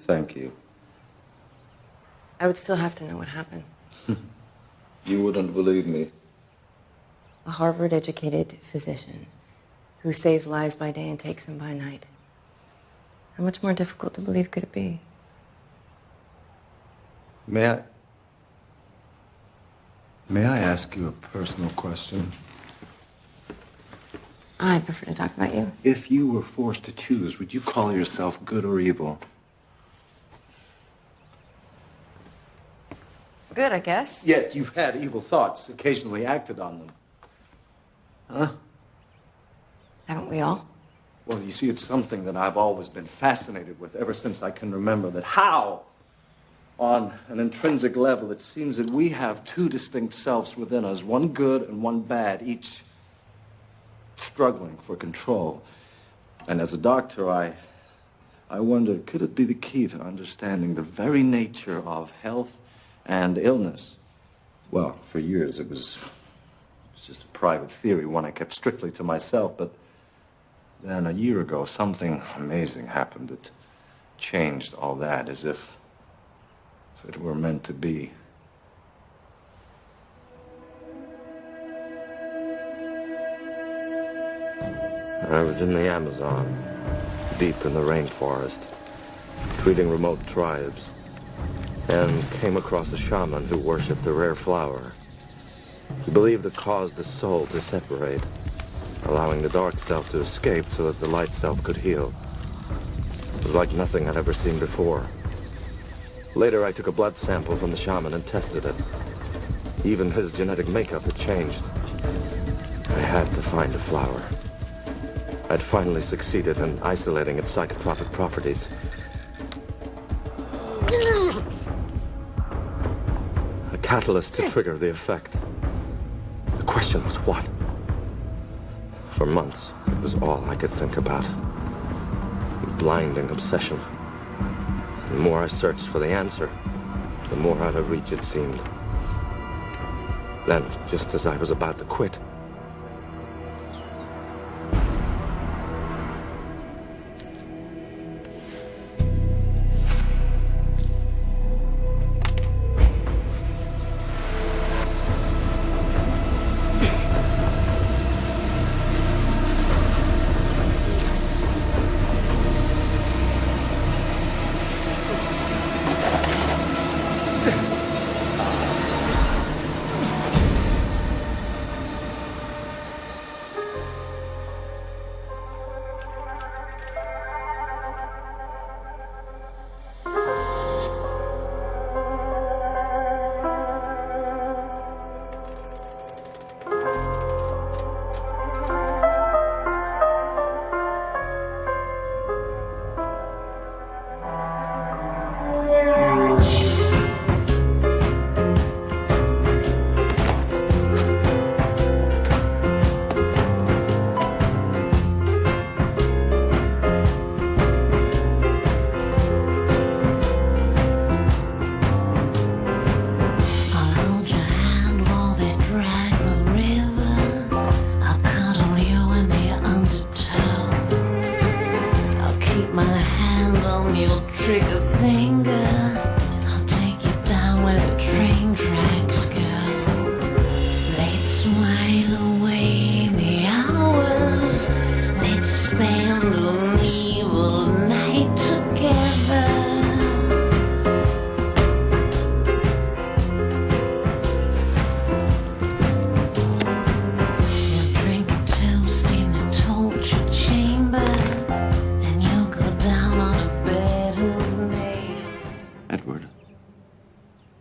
Thank you. I would still have to know what happened. You wouldn't believe me. A Harvard-educated physician who saves lives by day and takes them by night. How much more difficult to believe could it be? May I ask you a personal question? I'd prefer to talk about you. If you were forced to choose, would you call yourself good or evil? Good, I guess. Yet you've had evil thoughts, occasionally acted on them. Huh? Haven't we all? Well, you see, it's something that I've always been fascinated with ever since I can remember, that how, on an intrinsic level, it seems that we have two distinct selves within us, one good and one bad, each struggling for control. And as a doctor, I wondered, could it be the key to understanding the very nature of health and illness? Well, for years it was just a private theory, one I kept strictly to myself, but then a year ago something amazing happened that changed all that, as if it were meant to be. I was in the Amazon, deep in the rainforest, treating remote tribes, and came across a shaman who worshipped a rare flower. He believed it caused the soul to separate, allowing the dark self to escape so that the light self could heal. It was like nothing I'd ever seen before. Later, I took a blood sample from the shaman and tested it. Even his genetic makeup had changed. I had to find the flower. I'd finally succeeded in isolating its psychotropic properties. A catalyst to trigger the effect. The question was what? For months, it was all I could think about. A blinding obsession. The more I searched for the answer, the more out of reach it seemed. Then, just as I was about to quit,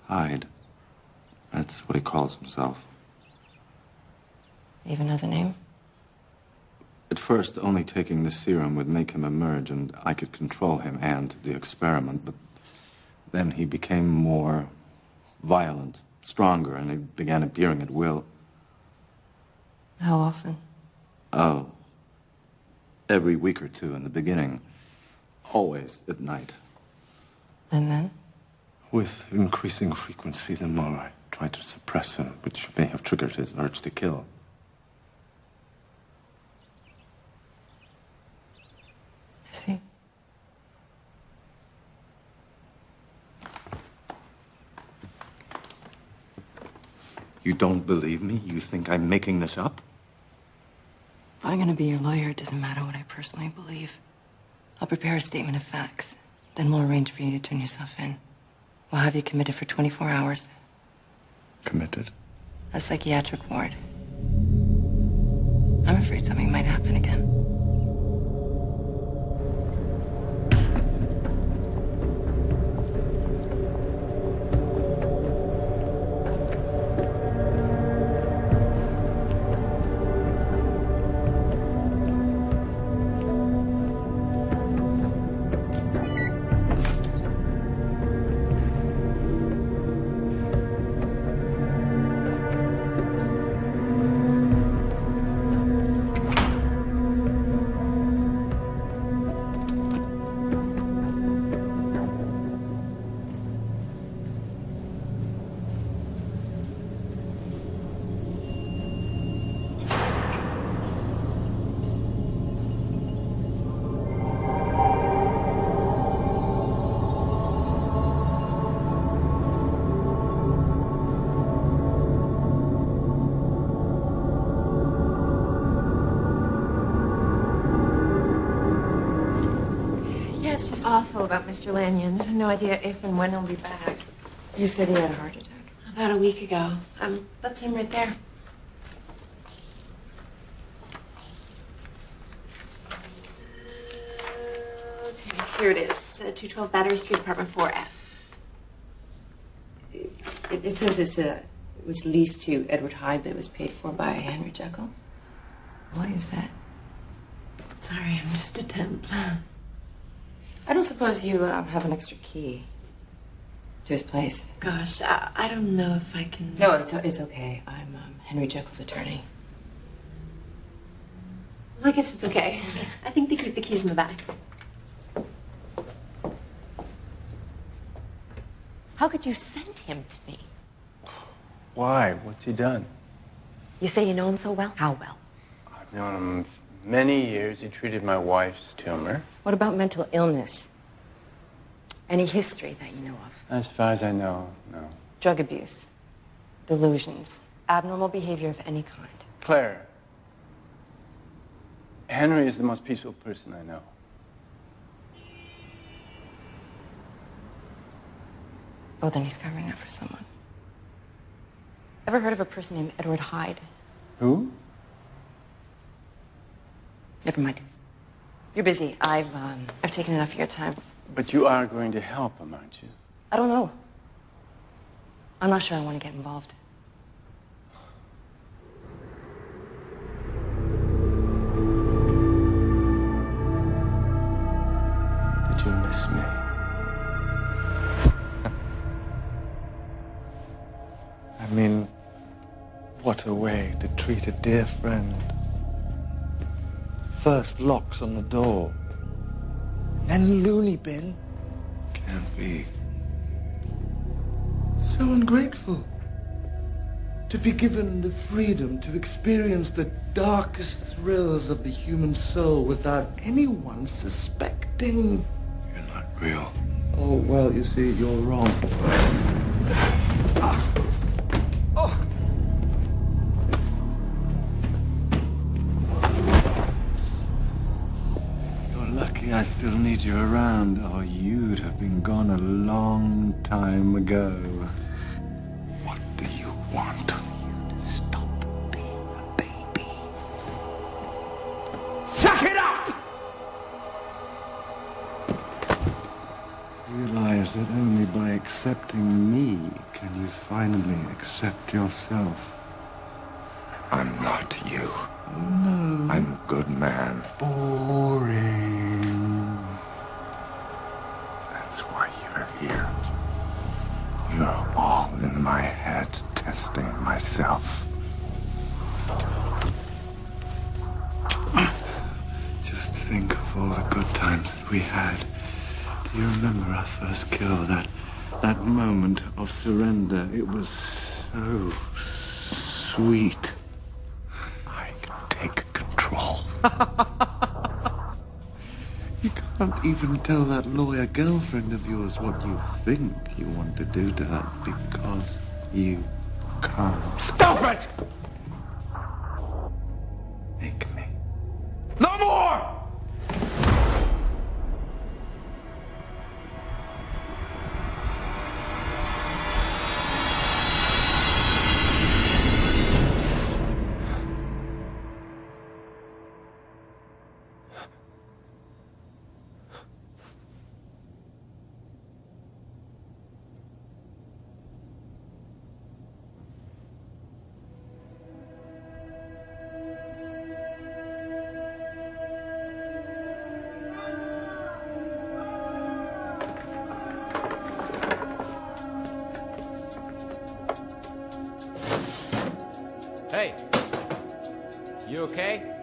Hyde. That's what he calls himself. Even has a name? At first, only taking the serum would make him emerge, and I could control him and the experiment, but then he became more violent, stronger, and he began appearing at will. How often? Oh, every week or two in the beginning. Always at night. And then? With increasing frequency, the more I tried to suppress him, which may have triggered his urge to kill. I see. You don't believe me? You think I'm making this up? If I'm gonna be your lawyer, it doesn't matter what I personally believe. I'll prepare a statement of facts. Then we'll arrange for you to turn yourself in. We'll have you committed for 24 hours. Committed? A psychiatric ward. I'm afraid something might happen again. It's just awful about Mr. Lanyon. No idea if and when he'll be back. You said he had a heart attack. About a week ago. That's him right there. Okay, here it is. 212 Battery Street, apartment 4F. It says it was leased to Edward Hyde, but it was paid for by Henry Jekyll. Why is that? Sorry, I'm just a temp. I don't suppose you have an extra key to his place. Gosh, I don't know if I can... No, it's okay. I'm Henry Jekyll's attorney. Well, I guess it's okay. I think they keep the keys in the back. How could you send him to me? Why? What's he done? You say you know him so well? How well? I've known him many years. He treated my wife's tumor. What about mental illness? Any history that you know of? As far as I know, no. Drug abuse, delusions, abnormal behavior of any kind. Claire, Henry is the most peaceful person I know. Oh, then he's covering up for someone. Ever heard of a person named Edward Hyde? Who? Never mind. You're busy. I've taken enough of your time. But you are going to help him, aren't you? I don't know. I'm not sure I want to get involved. Did you miss me? I mean, what a way to treat a dear friend. First locks on the door, and then loony bin. Can't be. So ungrateful. To be given the freedom to experience the darkest thrills of the human soul without anyone suspecting. You're not real. Oh, well, you see, you're wrong. Lucky I still need you around, or you'd have been gone a long time ago. What do you want? You to stop being a baby. Suck it up! Realize that only by accepting me can you finally accept yourself. I'm not you. Oh, no. I'm a good man. Boring. That's why you're here. You're all in my head, testing myself. Just think of all the good times that we had. Do you remember our first kill? That moment of surrender? It was so sweet. Take control. You can't even tell that lawyer girlfriend of yours what you think you want to do to her because you Come. Stop it! Make me. No more! Hey, you okay?